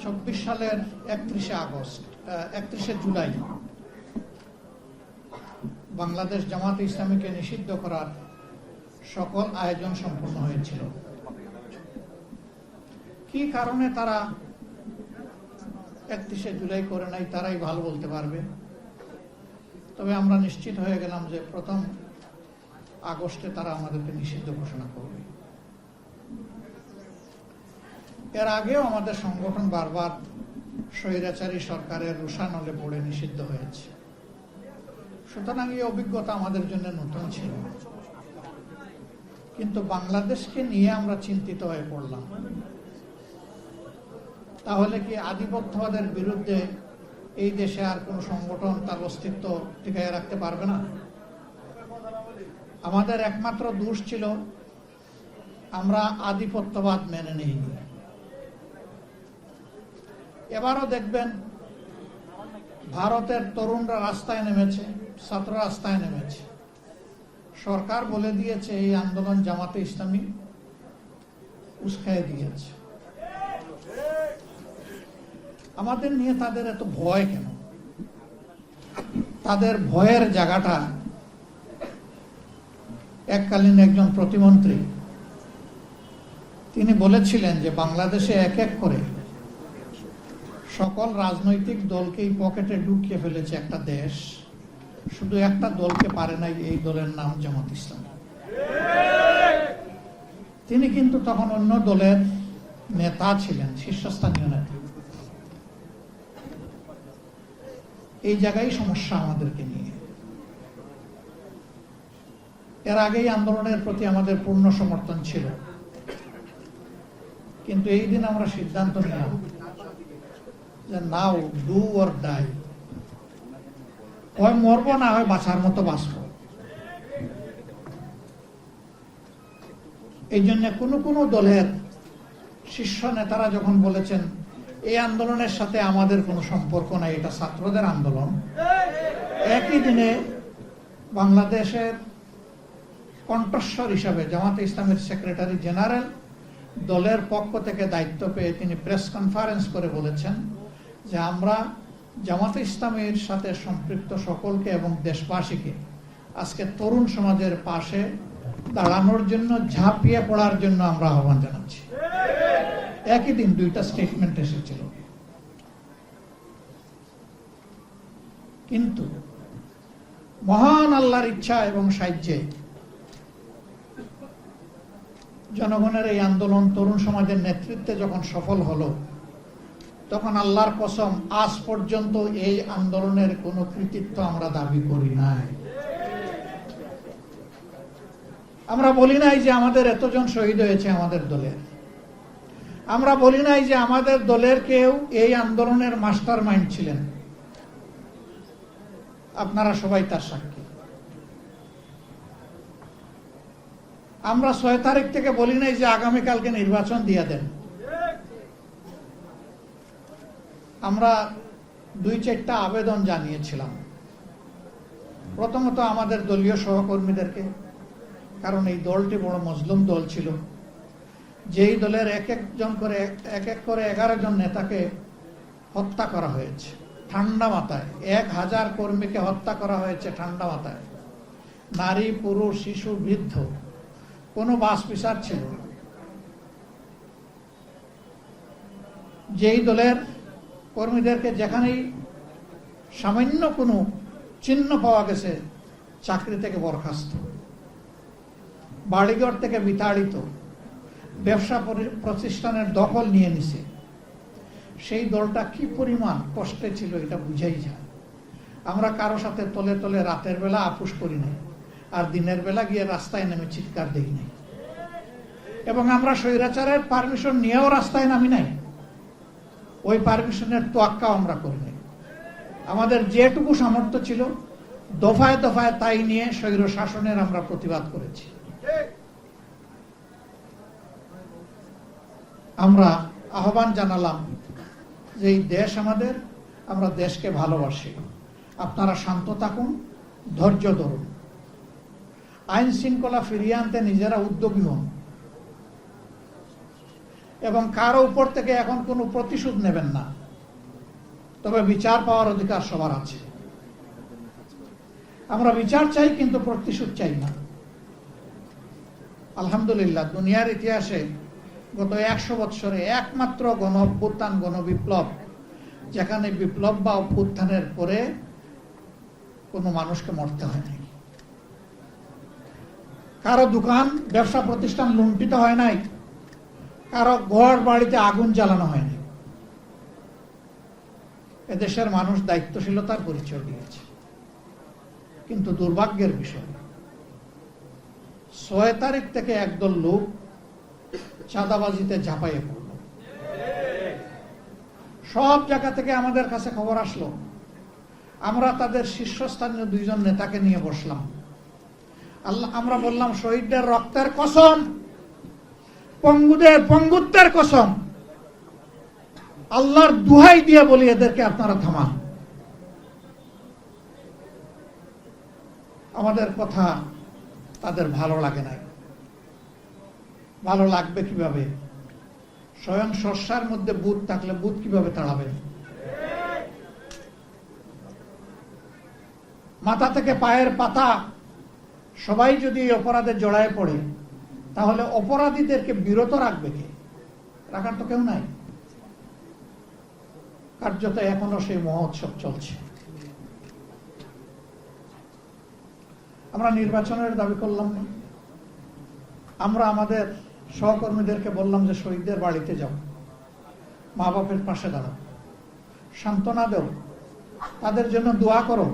২৪ সালের ৩১শে জুলাই বাংলাদেশ জামাতে ইসলামীকে নিষিদ্ধ করার সকল আয়োজন সম্পন্ন হয়েছিল। কি কারণে তারা ৩১শে জুলাই করে নাই তারাই ভালো বলতে পারবে। তবে আমরা নিশ্চিত হয়ে গেলাম যে ১ম আগস্টে তারা আমাদেরকে নিষিদ্ধ ঘোষণা করবে। এর আগেও আমাদের সংগঠন বারবার স্বৈরাচারী সরকারের রোষানলে পড়ে নিষিদ্ধ হয়েছে। সুতরাং এই অভিজ্ঞতা আমাদের জন্য নতুন ছিল, কিন্তু বাংলাদেশকে নিয়ে আমরা চিন্তিত হয়ে পড়লাম। তাহলে কি আধিপত্যবাদের বিরুদ্ধে এই দেশে আর কোন সংগঠন তার অস্তিত্ব টিকিয়ে রাখতে পারবে না? আমাদের একমাত্র দোষ ছিল আমরা আধিপত্যবাদ মেনে নিইনি। এবারও দেখবেন ভারতের তরুণরা রাস্তায় নেমেছে, ছাত্র রাস্তায় নেমেছে। সরকার বলে দিয়েছে এই আন্দোলন জামাতে ইসলামী উস্কায়ে দিয়েছে। আমাদের নিয়ে তাদের এত ভয় কেন? তাদের ভয়ের জায়গাটা এককালীন একজন প্রতিমন্ত্রী তিনি বলেছিলেন যে বাংলাদেশে এক এক করে সকল রাজনৈতিক দলকেই পকেটে ঢুকিয়ে ফেলেছে একটা দেশ, শুধু একটা দলকে পারে নাই, এই দলের নাম জামাত ইসলামী। তিনি কিন্তু তখন অন্য দলের নেতা ছিলেন, শীর্ষস্থানীয় নেতা। এই জায়গায় সমস্যা আমাদেরকে নিয়ে। এর আগেই আন্দোলনের প্রতি আমাদের পূর্ণ সমর্থন ছিল, কিন্তু এই দিন আমরা সিদ্ধান্ত নিলাম যে নাও ডু অর ডাই, হয় মরবো না হয় বাঁচার মতো বাঁচবো। এই জন্য কোন দলের শীর্ষ নেতারা যখন বলেছেন এই আন্দোলনের সাথে আমাদের কোনো সম্পর্ক নাই, এটা ছাত্রদের আন্দোলন, একই দিনে বাংলাদেশের কণ্ঠস্বর হিসাবে জামাতে ইসলামের সেক্রেটারি জেনারেল দলের পক্ষ থেকে দায়িত্ব পেয়ে তিনি প্রেস কনফারেন্স করে বলেছেন যে আমরা জামাতে ইসলামের সাথে সম্পৃক্ত সকলকে এবং দেশবাসীকে আজকে তরুণ সমাজের পাশে দাঁড়ানোর জন্য, ঝাঁপিয়ে পড়ার জন্য আমরা আহ্বান জানাচ্ছি। একই দিন দুইটা স্টেটমেন্ট এসেছিল। কিন্তু মহান আল্লাহর ইচ্ছা এবং সাহায্যে জনগণের এই আন্দোলন তরুণ সমাজের নেতৃত্বে যখন সফল হলো, তখন আল্লাহর কসম আজ পর্যন্ত এই আন্দোলনের কোনো কৃতিত্ব আমরা দাবি করি নাই। আমরা বলি নাই যে আমাদের এতজন শহীদ হয়েছে আমাদের দলের। আমরা বলি নাই যে আমাদের দলের কেউ এই আন্দোলনের মাস্টার মাইন্ড ছিলেন। আপনারা সবাই তার সাক্ষী। আমরা ৬ তারিখ থেকে বলি নাই যে আগামীকালকে নির্বাচন দিয়ে দেন। আমরা ২-৪টা আবেদন জানিয়েছিলাম। প্রথমত আমাদের দলীয় সহকর্মীদেরকে, কারণ এই দলটি বড় মজলুম দল ছিল। যেই দলের এক এক করে ১১ জন নেতাকে হত্যা করা হয়েছে ঠান্ডা মাথায়, ১,০০০ কর্মীকে হত্যা করা হয়েছে ঠান্ডা মাথায়, নারী, পুরুষ, শিশু, বৃদ্ধ, কোনো বাস বিচার ছিল। যেই দলের কর্মীদেরকে যেখানেই সামান্য কোনো চিহ্ন পাওয়া গেছে চাকরি থেকে বরখাস্ত, বাড়িঘর থেকে বিতাড়িত, ব্যবসা প্রতিষ্ঠানের দখল নিয়ে নিছে, সেই দলটা কি পরিমাণ কষ্টে ছিল এটা বুঝাই যায়। আমরা কারো সাথে তলে তলে রাতের বেলা আপোষ করি নাই, আর দিনের বেলা গিয়ে রাস্তায় নেমে চিৎকার দেই নাই, এবং আমরা স্বৈরাচারের পারমিশন নিয়েও রাস্তায় নামি নাই। ওই পারমিশনের তোয়াক্কাও আমরা করি নাই। আমাদের যেটুকু সামর্থ্য ছিল দফায় দফায় তাই নিয়ে স্বৈর শাসনের আমরা প্রতিবাদ করেছি। আমরা আহ্বান জানালাম যে এই দেশ আমাদের, আমরা দেশকে ভালোবাসি, আপনারা শান্ত থাকুন, ধৈর্য ধরুন, আইন শৃঙ্খলা ফিরিয়ে আনতে নিজেরা উদ্যোগী হন। এবং কারো উপর থেকে এখন কোনো প্রতিশোধ নেবেন না, তবে বিচার পাওয়ার অধিকার সবার আছে। আমরা বিচার চাই, কিন্তু প্রতিশোধ চাই না। আলহামদুলিল্লাহ, দুনিয়ার ইতিহাসে গত 100 বছরে একমাত্র গণ অভ্যুত্থান, গণবিপ্লব, যেখানে বিপ্লব বা অভ্যুত্থানের পরে কোনো মানুষকে মরতে হয় নাই, কারো দোকান ব্যবসা প্রতিষ্ঠান লুণ্ঠিত হয় নাই, কারো ঘর বাড়িতে আগুন জ্বালানো হয়নি। এদেশের মানুষ দায়িত্বশীলতার পরিচয় দিয়েছে। কিন্তু দুর্ভাগ্যের বিষয়, 6 তারিখ থেকে একদল লোক চাঁদাবাজিতে ঝাঁপাইয়ে পড়ল। সব জায়গা থেকে আমাদের কাছে খবর আসলো। আমরা তাদের শীর্ষস্থানীয় 2 জন নেতাকে নিয়ে বসলাম। আমরা বললাম, শহীদদের রক্তের কসম, পঙ্গুদের পঙ্গুত্বের কসম, আল্লাহর দুহাই দিয়ে বলি, এদেরকে আপনারা থামান। আমাদের কথা তাদের ভালো লাগে নাই। ভালো লাগবে কিভাবে? স্বয়ং শস্যার মধ্যে বুধ থাকলে বুধ কিভাবে তাড়াবেন? মাথা থেকে পায়ের পাতা সবাই যদি অপরাধে জড়ায় পড়ে, তাহলে অপরাধীদেরকে বিরত রাখবে কে? রাখার তো কেউ নাই। কার্যত এখনো সেই মহোৎসব চলছে। আমরা নির্বাচনের দাবি করলাম না। আমরা আমাদের সহকর্মীদেরকে বললাম যে শহীদদের বাড়িতে যাও, মা বাপের পাশে দাঁড়াও, সান্ত্বনা দাও, তাদের জন্য দোয়া করো,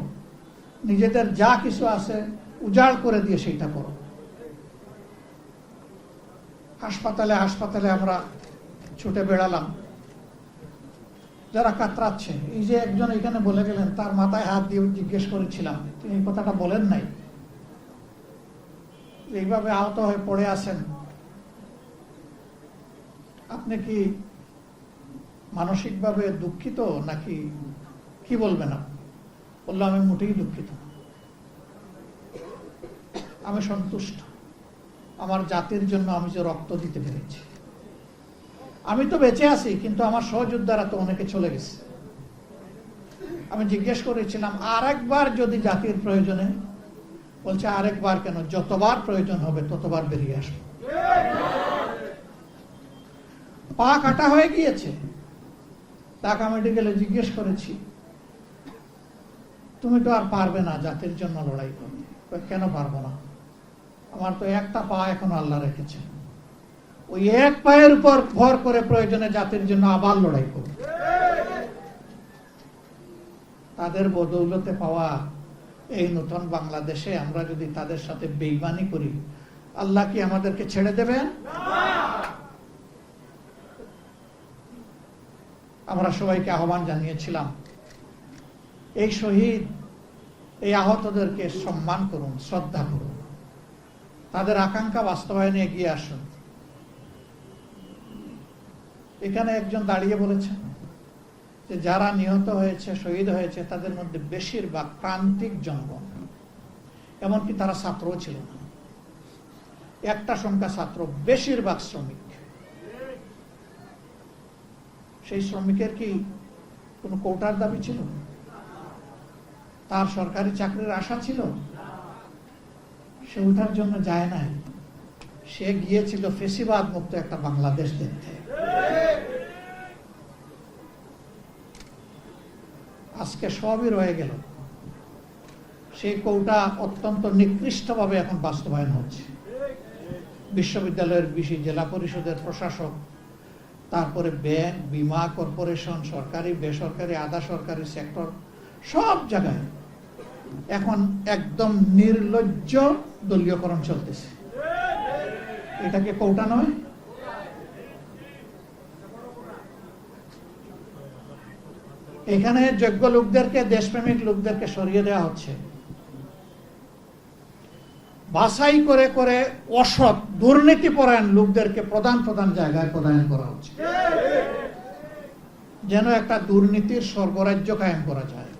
নিজেদের যা কিছু আছে উজাড় করে দিয়ে সেইটা করো। হাসপাতালে হাসপাতালে আমরা ছুটে বেড়ালাম। যারা কাতরাচ্ছে, এই যে একজন এখানে বলে গেলেন, তার মাথায় হাত দিয়ে জিজ্ঞেস করেছিলাম, তিনি এই কথাটা বলেন নাই, এইভাবে আহত হয়ে পড়ে আছেন, আপনি কি মানসিকভাবে দুঃখিত নাকি কি বলবেন? বললো, আমি মোটেই দুঃখিত, আমি সন্তুষ্ট। আমার জাতির জন্য আমি যে রক্ত দিতে পেরেছি। আমি তো বেঁচে আছি, কিন্তু আমার সহযোদ্ধারা তো অনেকে চলে গেছে। আমি জিজ্ঞেস করেছিলাম, আরেকবার যদি জাতির প্রয়োজনে? বলছে, আরেকবার কেন, যতবার প্রয়োজন হবে ততবার বেরিয়ে আসবে। পা কাটা হয়ে গিয়েছে। ঢাকা মেডিকেলে জিজ্ঞেস করেছি, তুমি তো আর পারবে না জাতির জন্য লড়াই করতে। কেন পারবো না? আমার তো একটা পা এখন আল্লাহ রেখেছে, ওই এক পায়ের উপর ভর করে প্রয়োজনে জাতির জন্য আবার লড়াই করব। তাদের বদৌলতে পাওয়া এই নতুন বাংলাদেশে আমরা যদি তাদের সাথে বেঈমানি করি, আল্লাহ কি আমাদেরকে ছেড়ে দেবেন? আমরা সবাইকে আহ্বান জানিয়েছিলাম, এই শহীদ, এই আহতদেরকে সম্মান করুন, শ্রদ্ধা করুন, তাদের আকাঙ্ক্ষা বাস্তবায়নে এগিয়ে আসুন। এখানে একজন দাঁড়িয়ে বলেছেন যে যারা নিহত হয়েছে, শহীদ হয়েছে, তাদের মধ্যে বেশিরভাগ প্রান্তিক জনগণ, এমনকি তারা ছাত্রও ছিল না। একটা সংখ্যা ছাত্র, বেশিরভাগ শ্রমিক। সেই শ্রমিকের কি কোনো কোটার দাবি ছিল? তার সরকারি চাকরির আশা ছিল? সে ওঠার জন্য যায় নাই, সে গিয়েছিল ফেসিবাদ মুক্ত একটা বাংলাদেশ দেখতে। আজকে সবই রয়ে গেল। সেই কোটা অত্যন্ত নিকৃষ্টভাবে এখন বাস্তবায়ন হচ্ছে। বিশ্ববিদ্যালয়ের বিশি, জেলা পরিষদের প্রশাসক, তারপরে ব্যাংক, বীমা কর্পোরেশন, সরকারি বেসরকারি আধা সরকারি সেক্টর, সব জায়গায় এখন একদম নির্লজ্জ দলীয়করণ চলতেছে। এটা কি কোটা নয়? এখানে যোগ্য লোকদেরকে, দেশপ্রেমিক লোকদেরকে সরিয়ে দেওয়া হচ্ছে। বাছাই করে করে অসৎ, দুর্নীতিপরায়ণ লোকদেরকে প্রধান প্রধান জায়গায় প্রদান করা হচ্ছে, যেন একটা দুর্নীতির স্বর্গরাজ্য কায়েম করা যায়।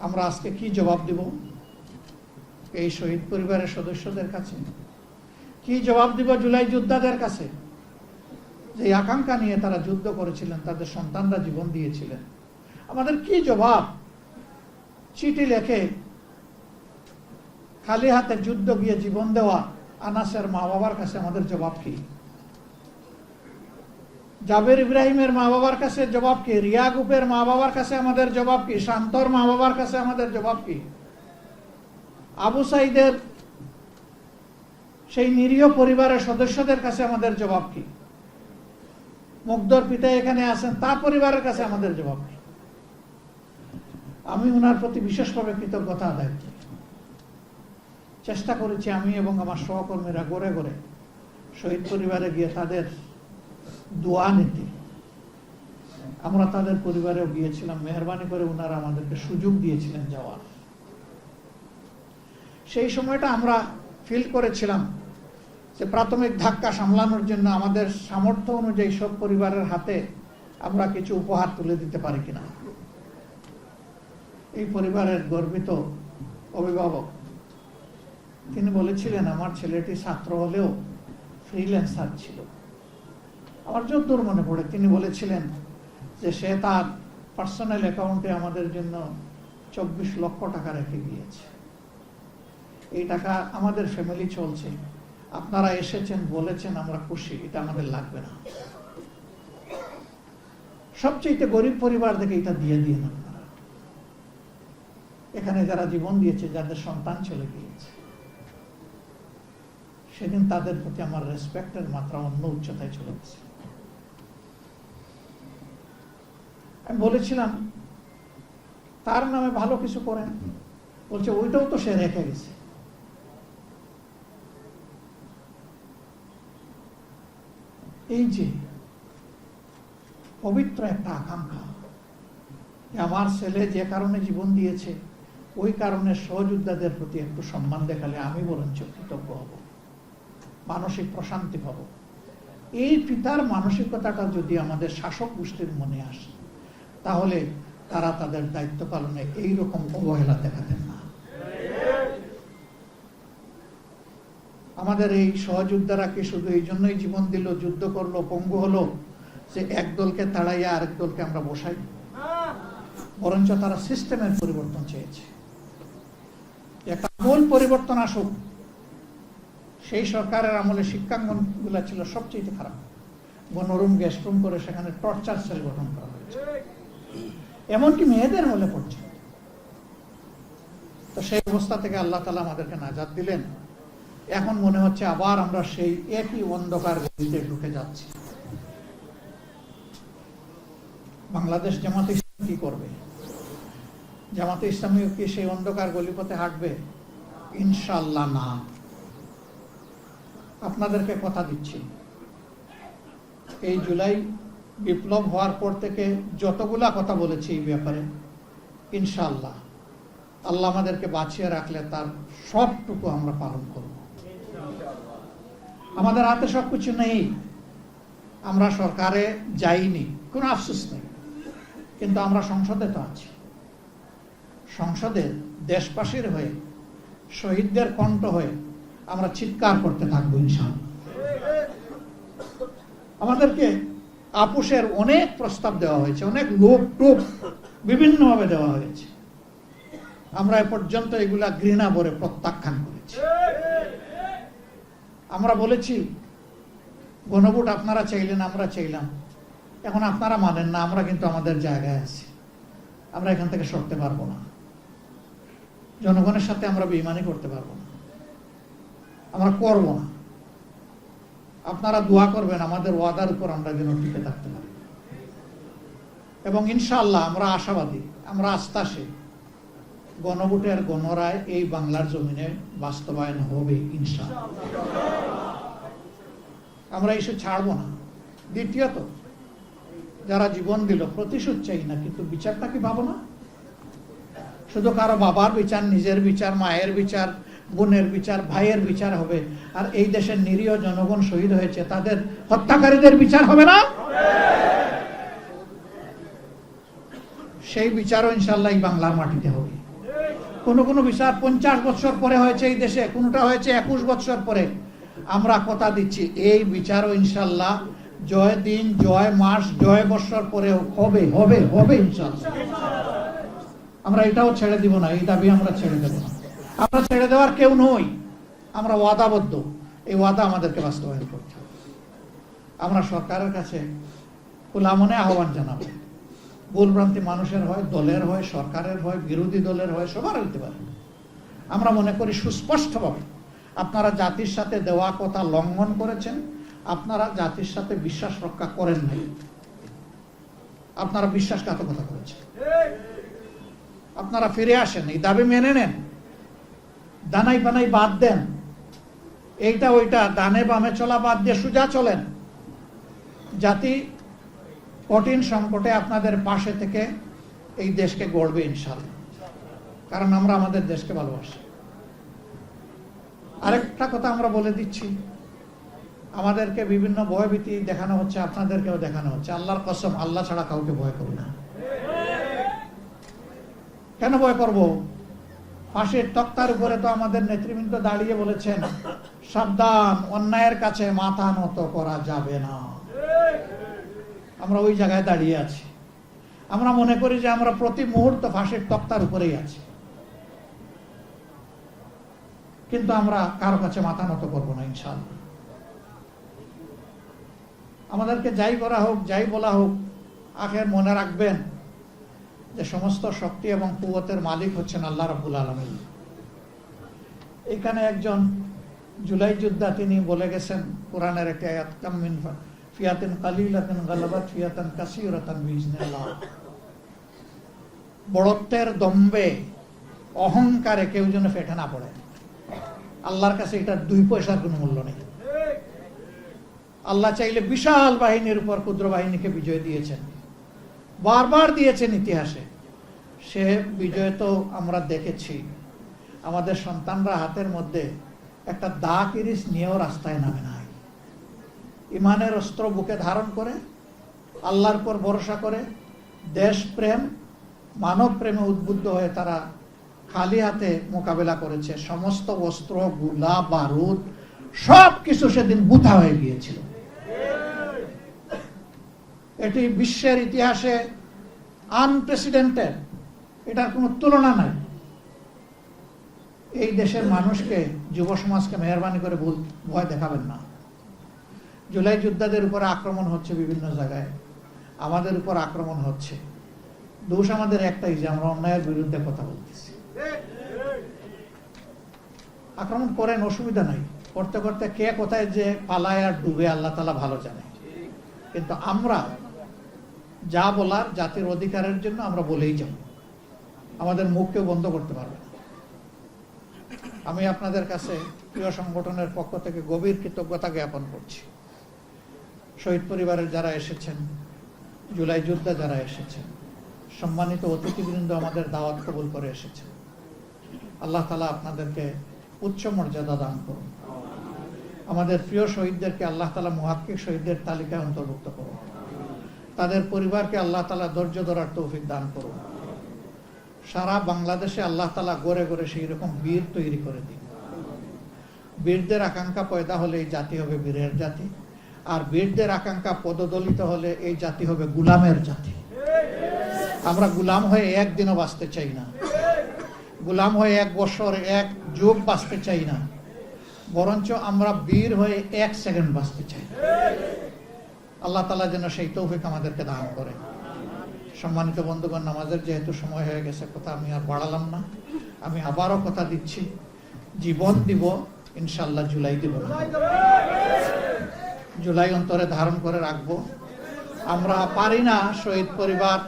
আমরা আজকে কি জবাব দিব? এই শহীদ পরিবারের সদস্যদের কাছে? কি জবাব দিব জুলাই যোদ্ধাদের কাছে, যে আকাঙ্ক্ষা নিয়ে তারা যুদ্ধ করেছিলেন, তাদের সন্তানরা জীবন দিয়েছিলেন? আমাদের কি জবাব? চিঠি লেখে খালি হাতে যুদ্ধ গিয়ে জীবন দেওয়া আনাসের মা বাবার কাছে আমাদের জবাব কি? জাবের ইব্রাহিমের মা বাবার কাছে জবাব কি? রিয়া গুপের মা বাবার কাছে আমাদের জবাব কি? শান্তর মা বাবার কাছে আমাদের জবাব কি? আবু সাইদের সেই নিরীহ পরিবারের সদস্যদের কাছে আমাদের জবাব কি? মুগ্ধর পিতা এখানে আছেন, তার পরিবারের কাছে আমাদের জবাব কি? আমি ওনার প্রতি বিশেষভাবে কৃতজ্ঞতা আদায় করি। চেষ্টা করেছি আমি এবং আমার সহকর্মীরা ঘরে ঘরে শহীদ পরিবারে গিয়ে তাদের দোয়া নিতে। আমরা তাদের পরিবারেও গিয়েছিলাম, মেহরবানি করে ওনারা আমাদেরকে সুযোগ দিয়েছিলেন যাওয়ার। সেই সময়টা আমরা ফিল করেছিলাম যে প্রাথমিক ধাক্কা সামলানোর জন্য আমাদের সামর্থ্য অনুযায়ী সব পরিবারের হাতে আমরা কিছু উপহার তুলে দিতে পারি কিনা। এই পরিবারের গর্বিত অভিভাবক তিনি বলেছিলেন, আমার ছেলেটি ছাত্র হলেও ফ্রিল্যান্সার ছিল। আমার যতদূর মনে পড়ে তিনি বলেছিলেন যে সে তার পার্সোনাল অ্যাকাউন্টে আমাদের জন্য 24 লক্ষ টাকা রেখে গিয়েছে। এই টাকা আমাদের ফ্যামিলি চলছে, আপনারা এসেছেন বলেছেন আমরা খুশি, এটা আমাদের লাগবে না। সবচেয়ে গরিব পরিবার থেকে এটা দিয়ে দিন আপনারা। এখানে যারা জীবন দিয়েছে, যাদের সন্তান চলে গিয়েছে, সেদিন তাদের প্রতি আমার রেসপেক্টের মাত্রা অন্য উচ্চতায় চলে গেছে। আমি বলেছিলাম তার নামে ভালো কিছু করেন, বলছে ওইটাও তো সে রেখে গেছে। এই যে পবিত্র একটা আকাঙ্ক্ষা, আমার ছেলে যে কারণে জীবন দিয়েছে ওই কারণে সহযোদ্ধাদের প্রতি একটু সম্মান দেখালে আমি বরঞ্চ কৃতজ্ঞ হব, মানসিক প্রশান্তি পাব। এই পিতার মানসিকতাটা যদি আমাদের শাসক গোষ্ঠীর মনে আসে, তাহলে তারা তাদের দায়িত্ব পালনে এইরকম অবহেলা দেখাতেন না। আমাদের এই সহযোদ্ধারা কি শুধু এই জন্যই জীবন দিল, যুদ্ধ করলো, পঙ্গু হলো যে এক দলকে তাড়াইয়া আরেক দলকে আমরা বসাই? বরঞ্চ তারা সিস্টেমের পরিবর্তন চেয়েছে, একটা মূল পরিবর্তন আসুক। সেই সরকারের আমলে শিক্ষাঙ্গন গুলা ছিল সবচেয়ে খারাপ, গণরুম গ্যাসরুম করে সেখানে টর্চার সেল গঠন করা হয়েছে, এমনকি মেয়েদের হলে পড়ছে। তো সেই অবস্থা থেকে আল্লাহ তাআলা আমাদেরকে নাজাত দিলেন। এখন মনে হচ্ছে আবার আমরা সেই একই অন্ধকার গলিতে ঢুকে যাচ্ছি। বাংলাদেশ জামাতে ইসলামী কি করবে? জামাতে ইসলামী কি সেই অন্ধকার গলিপথে হাঁটবে? ইনশাআল্লাহ না। আপনাদেরকে কথা দিচ্ছি, এই জুলাই বিপ্লব হওয়ার পর থেকে যতগুলা কথা বলেছি এই ব্যাপারে, ইনশাআল্লাহ আল্লাহ আমাদেরকে বাঁচিয়ে রাখলে তার সবটুকু আমরা পালন করব। আমাদের হাতে সবকিছু নেই, আমরা সরকারে যাইনি, কোনো আফসোস নেই, কিন্তু আমরা সংসদে তো আছি। সংসদে দেশবাসীর হয়ে, শহীদদের কণ্ঠ হয়ে আমরা চিৎকার করতে থাকবো ইনশাআল্লাহ। আমাদেরকে আপোষের অনেক প্রস্তাব দেওয়া হয়েছে, অনেক লোক টোপ বিভিন্নভাবে দেওয়া হয়েছে, আমরা এ পর্যন্ত এগুলা ঘৃণা ভরে প্রত্যাখ্যান করেছি। আমরা বলেছি গণভোট আপনারা চাইলেন, আমরা চাইলাম, এখন আপনারা মানেন না, আমরা কিন্তু আমাদের জায়গায় আছি, আমরা এখান থেকে সরতে পারবো না। জনগণের সাথে আমরা বেঈমানি করতে পারবো না, আমরা করব না। আপনারা দোয়া করবেন আমাদের ওয়াদার উপর আমরা যেন টিকে থাকতে পারি, এবং ইনশাআল্লাহ আমরা আশাবাদী, আমরা আস্থাশীল, গণভোটের গণরায় এই বাংলার জমিনে বাস্তবায়ন হবে ইনশাআল্লাহ। আমরা এসে ছাড়বো না। দ্বিতীয়ত, যারা জীবন দিল, প্রতিশোধ চাই না, কিন্তু বিচারটা কি পাবো না? শুধু কারো বাবার বিচার, নিজের বিচার, মায়ের বিচার, বোনের বিচার, ভাইয়ের বিচার হবে, আর এই দেশের নিরীহ জনগণ শহীদ হয়েছে তাদের হত্যাকারীদের বিচার হবে না? সেই বিচারও ইনশাআল্লাহ এই বাংলার মাটিতে হবে। কোনো বিচার 50 বছর পরে হয়েছে এই দেশে, কোনটা হয়েছে 21 বছর পরে। আমরা কথা দিচ্ছি এই বিচারও ইনশাল্লাহ জয় দিন, জয় মাস, জয় বছর পরেও হবে হবে হবে ইনশাল্লাহ। আমরা এটাও ছেড়ে দিব না, এই দাবি আমরা ছেড়ে দেব না। আমরা ছেড়ে দেওয়ার কেউ নই, আমরা ওয়াদাবদ্ধ। এই ওয়াদা আমাদেরকে বাস্তবায়ন করতে হবে। আমরা সরকারের কাছে খোলা মনে আহ্বান জানাবো। ভুলভ্রান্তি মানুষের হয়, দলের হয়, সরকারের হয়, বিরোধী দলের হয়, সবার হইতে পারে। আমরা মনে করি সুস্পষ্টভাবে আপনারা জাতির সাথে দেওয়া কথা লঙ্ঘন করেছেন, আপনারা জাতির সাথে বিশ্বাস রক্ষা করেন নাই, আপনারা বিশ্বাসঘাতকতা করেছেন। আপনারা ফিরে আসেন, এই দাবি মেনে নেন, দানাই বানাই বাদ দেন, এইটা ওইটা ডানে বামে চলা বাদ দিয়ে সোজা চলেন। জাতি কঠিন সংকটে আপনাদের পাশে থেকে এই দেশকে গড়বে ইনশাআল্লাহ, কারণ আমরা আমাদের দেশকে ভালোবাসি। আরেকটা কথা আমরা বলে দিচ্ছি, আমাদেরকে বিভিন্ন ভয়ভীতি দেখানো হচ্ছে, আপনাদেরকেও দেখানো হচ্ছে। আল্লাহর কসম, আল্লাহ ছাড়া কাউকে ভয় করব না। কেন ভয় করব? ফাঁসির তক্তার উপরে তো আমাদের নেতৃবৃন্দ দাঁড়িয়ে বলেছেন, সাবধান, অন্যায়ের কাছে মাথা নত করা যাবে না। আমরা ওই জায়গায় দাঁড়িয়ে আছি। আমরা মনে করি যে আমরা প্রতি মুহূর্ত ফাঁসির তক্তার উপরেই আছি, কিন্তু আমরা কারো কাছে মাথা নত করবো না ইনশাআল্লাহ। আমাদেরকে যাই করা হোক, যাই বলা হোক, আখের মনে রাখবেন যে সমস্ত শক্তি এবং কুওয়াতের মালিক হচ্ছেন আল্লাহ রাব্বুল আলামিন। এখানে একজন জুলাই যোদ্ধা, তিনি বলে গেছেন কোরআনের একটা আয়াত, কাম মিন ফিয়াতিন কালিলাতিন গালাবাত ফিয়াতান কাসীরাতান বিইজনিল্লাহ। বড়ত্বের দম্বে, অহংকারে কেউ যেন ফেটে না পড়ে। আল্লাহর কাছে এটা 2 পয়সার কোনো মূল্য নেই। আল্লাহ চাইলে বিশাল বাহিনীর উপর ক্ষুদ্র বাহিনীকে বিজয় দিয়েছেন, বারবার দিয়েছেন ইতিহাসে। সে বিজয় তো আমরা দেখেছি। আমাদের সন্তানরা হাতের মধ্যে একটা দা কিরিস নিয়েও রাস্তায় নামে নাই। ইমানের অস্ত্র বুকে ধারণ করে, আল্লাহর উপর ভরসা করে, দেশপ্রেম, মানব প্রেমে উদ্বুদ্ধ হয়ে তারা খালি হাতে মোকাবেলা করেছে। সমস্ত অস্ত্র, গোলা বারুদ সব কিছু সেদিন বুথা হয়ে গিয়েছিল। এটি বিশ্বের ইতিহাসে আনপ্রেসিডেন্টেড, এটার কোনো তুলনা নাই। এই দেশের মানুষকে, যুব সমাজকে মেহরবানি করে ভয় দেখাবেন না। জুলাই যোদ্ধাদের উপরে আক্রমণ হচ্ছে বিভিন্ন জায়গায়, আমাদের উপর আক্রমণ হচ্ছে। দোষ আমাদের একটাই, যে আমরা অন্যায়ের বিরুদ্ধে কথা বলতেছি। আক্রমণ করেন, অসুবিধা নাই। করতে করতে কে কোথায় যে পালায় আর ডুবে আল্লাহ তাআলা ভালো জানে। কিন্তু আমরা যা বলার জাতির অধিকারের জন্য আমরা বলেই যাব, আমাদের মুখ কেউ বন্ধ করতে পারবে না। আমি আপনাদের কাছে প্রিয় সংগঠনের পক্ষ থেকে গভীর কৃতজ্ঞতা জ্ঞাপন করছি। শহীদ পরিবারের যারা এসেছেন, জুলাই যোদ্ধা যারা এসেছেন, সম্মানিত অতিথিবৃন্দ আমাদের দাওয়াত কবুল করে এসেছেন, আল্লাহ তাআলা আপনাদেরকে উচ্চ মর্যাদা দান করুন। আমাদের প্রিয় শহীদদেরকে আল্লাহ তাআলা মুহাক্কিক শহীদদের তালিকায় অন্তর্ভুক্ত করুন। তাদের পরিবারকে আল্লাহ তাআলা ধৈর্য ধরার তৌফিক দান করুন। সারা বাংলাদেশে আল্লাহ তাআলা গড়ে গড়ে সেই রকম বীর তৈরি করে দিন। বীরদের আকাঙ্ক্ষা পয়দা হলে এই জাতি হবে বীরের জাতি, আর বীরদের আকাঙ্ক্ষা পদদলিত হলে এই জাতি হবে গোলামের জাতি। আমরা গোলাম হয়ে একদিনও বাঁচতে চাই না, গোলাম হয়ে 1 বছর 1 যুগ বাঁচতে চাই না, বরঞ্চ আমরা বীর হয়ে 1 সেকেন্ড বাঁচতে চাই। আল্লাহ তাআলা যেন সেই তৌফিক আমাদেরকে দান করে। সম্মানিত বন্ধুগণ, নামাজের যেহেতু সময় হয়ে গেছে, কথা আমি আর বাড়ালাম না। আমি আবারও কথা দিচ্ছি, জীবন দিব ইনশাআল্লাহ, জুলাই দিব না। জুলাই অন্তরে ধারণ করে রাখবো। আমরা পারি না শহীদ পরিবার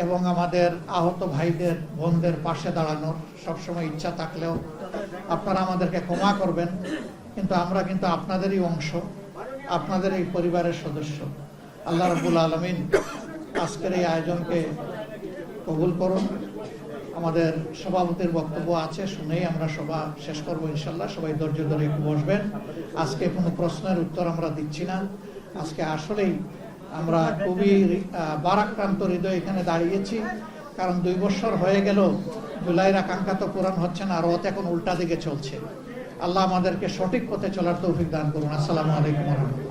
এবং আমাদের আহত ভাইদের বোনদের পাশে দাঁড়ানোর, সবসময় ইচ্ছা থাকলেও আপনারা আমাদেরকে ক্ষমা করবেন, কিন্তু আমরা কিন্তু আপনাদেরই অংশ, আপনাদের এই পরিবারের সদস্য। আল্লাহ রাব্বুল আলামিন আজকের এই আয়োজনকে কবুল করুন। আমাদের সভাপতির বক্তব্য আছে, শুনেই আমরা সভা শেষ করবো ইনশাল্লাহ। সবাই ধৈর্য ধরে একটু বসবেন। আজকে কোনো প্রশ্নের উত্তর আমরা দিচ্ছি না। আজকে আসলেই আমরা খুবই ভারাক্রান্ত হৃদয় এখানে দাঁড়িয়েছি, কারণ 2 বছর হয়ে গেল জুলাইয়ের আকাঙ্ক্ষা তো পূরণ হচ্ছে না, আর রথ এখন উল্টা দিকে চলছে। আল্লাহ আমাদেরকে সঠিক পথে চলার তৌফিক দান করুন। আসসালামু আলাইকুম ওয়া রাহমাতুল্লাহ।